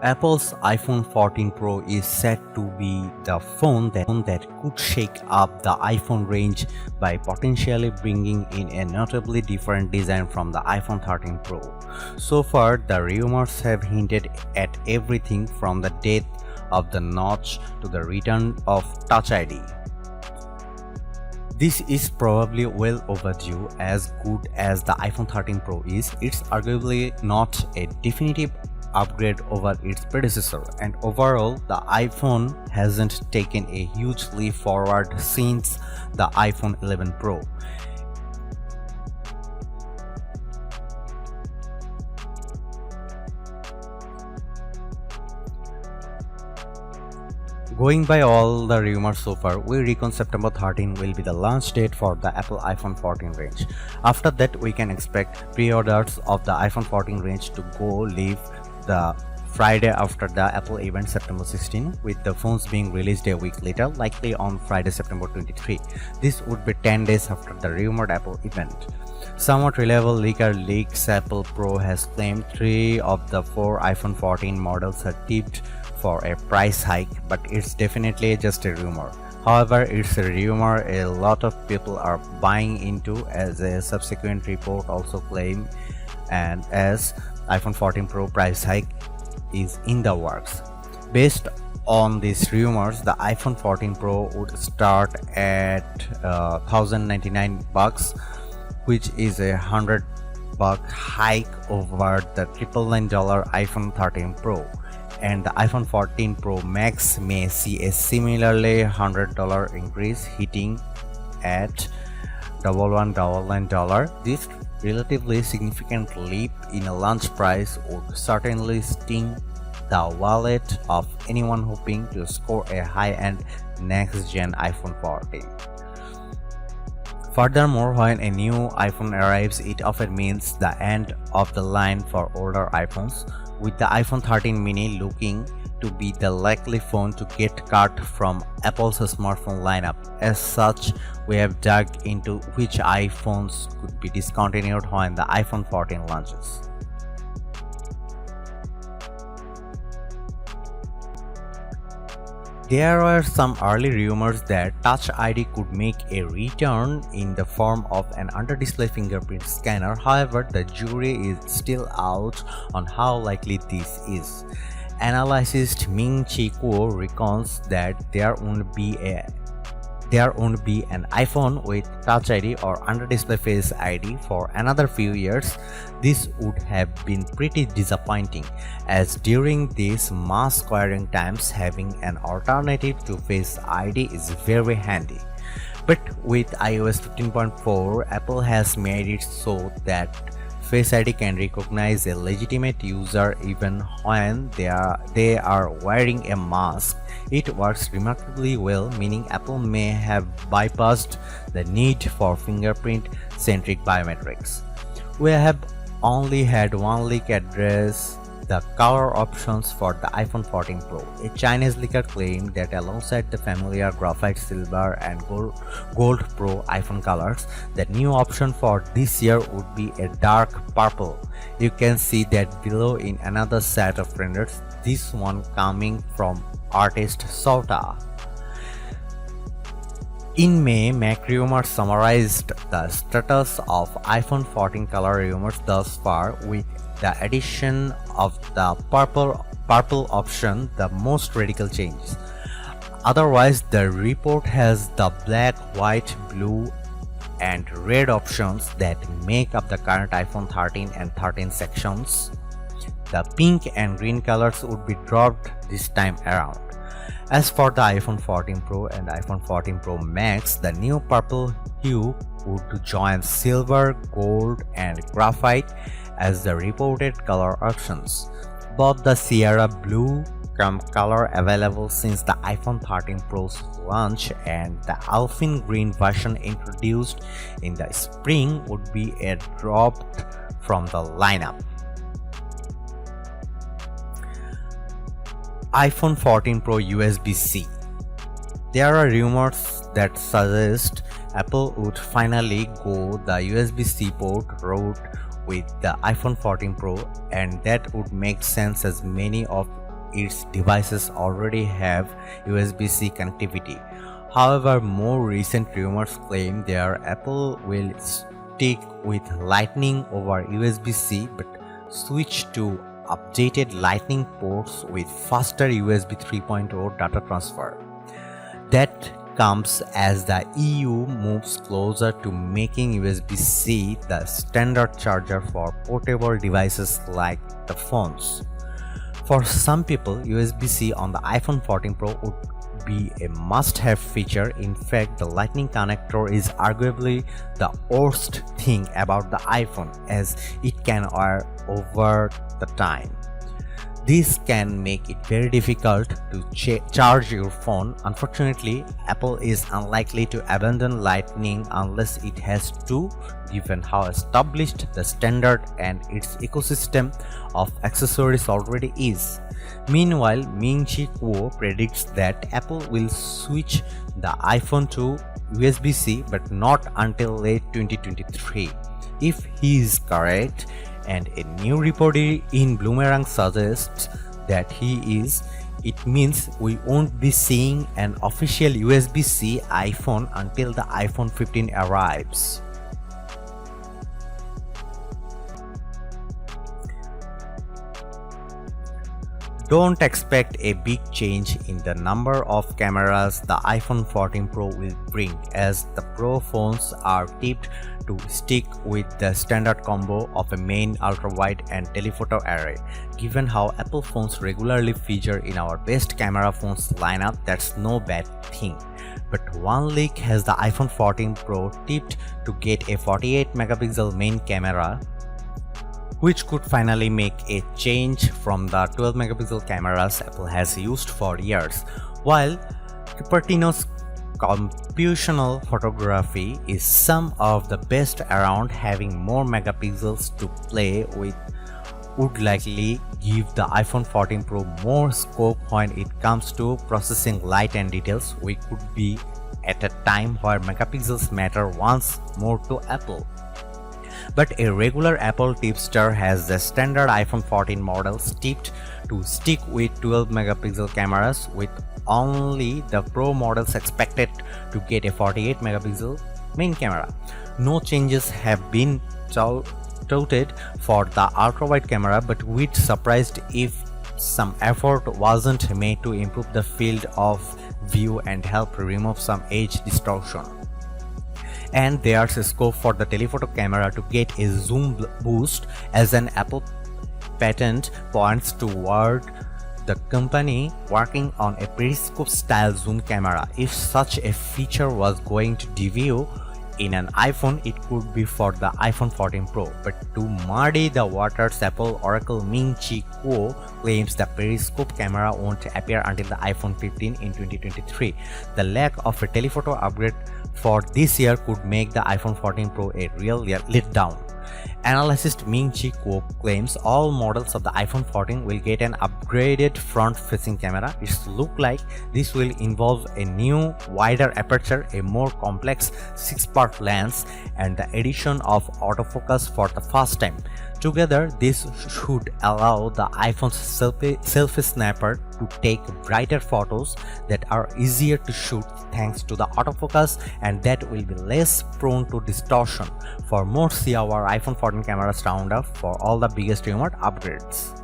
Apple's iPhone 14 Pro is said to be the phone that could shake up the iPhone range by potentially bringing in a notably different design from the iPhone 13 Pro. So far, the rumors have hinted at everything from the death of the notch to the return of Touch ID. This is probably well overdue. As good as the iPhone 13 Pro is, it's arguably not a definitive upgrade over its predecessor, and overall the iPhone hasn't taken a huge leap forward since the iPhone 11 Pro. Going by all the rumors so far, we reckon September 13 will be the launch date for the Apple iPhone 14 range. After that, we can expect pre-orders of the iPhone 14 range to go live the Friday after the Apple event September 16, with the phones being released a week later, likely on Friday September 23. This would be 10 days after the rumored Apple event. Somewhat reliable leaker leaks Apple Pro has claimed 3 of the 4 iPhone 14 models are tipped for a price hike, but it's definitely just a rumor. However, it's a rumor a lot of people are buying into, as a subsequent report also claimed, and as iPhone 14 Pro price hike is in the works. Based on these rumors, the iPhone 14 Pro would start at $1,099, which is a $100 hike over the $999 iPhone 13 Pro, and the iPhone 14 Pro Max may see a similarly $100 increase, hitting at $1199. This relatively significant leap in a launch price would certainly sting the wallet of anyone hoping to score a high-end next-gen iPhone 14. Furthermore, when a new iPhone arrives, it often means the end of the line for older iPhones, with the iPhone 13 mini looking to be the likely phone to get cut from Apple's smartphone lineup. As such, we have dug into which iPhones could be discontinued when the iPhone 14 launches. There were some early rumors that Touch ID could make a return in the form of an under-display fingerprint scanner. However, the jury is still out on how likely this is. Analyst Ming-Chi Kuo reckons that there won't be an iPhone with Touch ID or under-display Face ID for another few years. This would have been pretty disappointing, as during these mass acquiring times, having an alternative to Face ID is very handy. But with iOS 15.4, Apple has made it so that Face ID can recognize a legitimate user even when they are wearing a mask. It works remarkably well, meaning Apple may have bypassed the need for fingerprint-centric biometrics. We have only had one leak address the color options for the iPhone 14 Pro. A Chinese leaker claimed that alongside the familiar graphite silver and gold Pro iPhone colors, the new option for this year would be a dark purple. You can see that below in another set of renders, this one coming from artist Sota. In May, Mac Rumors summarized the status of iPhone 14 color rumors thus far, with the addition of the purple option the most radical change. Otherwise, the report has the black, white, blue, and red options that make up the current iPhone 13 and 13 sections. The pink and green colors would be dropped this time around. As for the iPhone 14 Pro and iPhone 14 Pro Max, the new purple hue would join silver, gold, and graphite as the reported color options. Both the Sierra Blue color available since the iPhone 13 Pro's launch and the Alpine Green version introduced in the spring would be dropped from the lineup. iPhone 14 Pro USB-C. There are rumors that suggest Apple would finally go the USB-C port route with the iPhone 14 Pro, and that would make sense as many of its devices already have USB-C connectivity. However, more recent rumors claim that Apple will stick with Lightning over USB-C but switch to updated Lightning ports with faster USB 3.0 data transfer. That comes as the EU moves closer to making USB-C the standard charger for portable devices like the phones. For some people, USB-C on the iPhone 14 Pro would be a must-have feature. In fact, the Lightning connector is arguably the worst thing about the iPhone, as it can wear over the time. This can make it very difficult to charge your phone. Unfortunately, Apple is unlikely to abandon Lightning unless it has to, given how established the standard and its ecosystem of accessories already is. Meanwhile, Ming-Chi Kuo predicts that Apple will switch the iPhone to USB-C but not until late 2023. If he is correct, and a new report in Bloomerang suggests that he is, it means we won't be seeing an official USB-C iPhone until the iPhone 15 arrives. Don't expect a big change in the number of cameras the iPhone 14 Pro will bring, as the Pro phones are tipped to stick with the standard combo of a main, ultra-wide and telephoto array. Given how Apple phones regularly feature in our best camera phones lineup, that's no bad thing. But one leak has the iPhone 14 Pro tipped to get a 48 megapixel main camera, which could finally make a change from the 12 megapixel cameras Apple has used for years. While Cupertino's computational photography is some of the best around, having more megapixels to play with would likely give the iPhone 14 Pro more scope when it comes to processing light and details. We could be at a time where megapixels matter once more to Apple. But a regular Apple tipster has the standard iPhone 14 models tipped to stick with 12 megapixel cameras, with only the Pro models expected to get a 48 megapixel main camera. No changes have been touted for the ultra-wide camera, but we'd surprised if some effort wasn't made to improve the field of view and help remove some edge distortion. And there's a scope for the telephoto camera to get a zoom boost, as an Apple patent points toward the company working on a periscope style zoom camera. If such a feature was going to debut in an iPhone, it could be for the iPhone 14 Pro. But to muddy the waters, Apple Oracle Ming-Chi Kuo claims the periscope camera won't appear until the iPhone 15 in 2023. The lack of a telephoto upgrade for this year could make the iPhone 14 Pro a real letdown. Analyst Ming-Chi Kuo claims all models of the iPhone 14 will get an upgraded front-facing camera. It looks like this will involve a new, wider aperture, a more complex 6-part lens, and the addition of autofocus for the first time. Together, this should allow the iPhone's selfie snapper to take brighter photos that are easier to shoot thanks to the autofocus, and that will be less prone to distortion. For more, see our iPhone 14 cameras roundup for all the biggest rumored upgrades.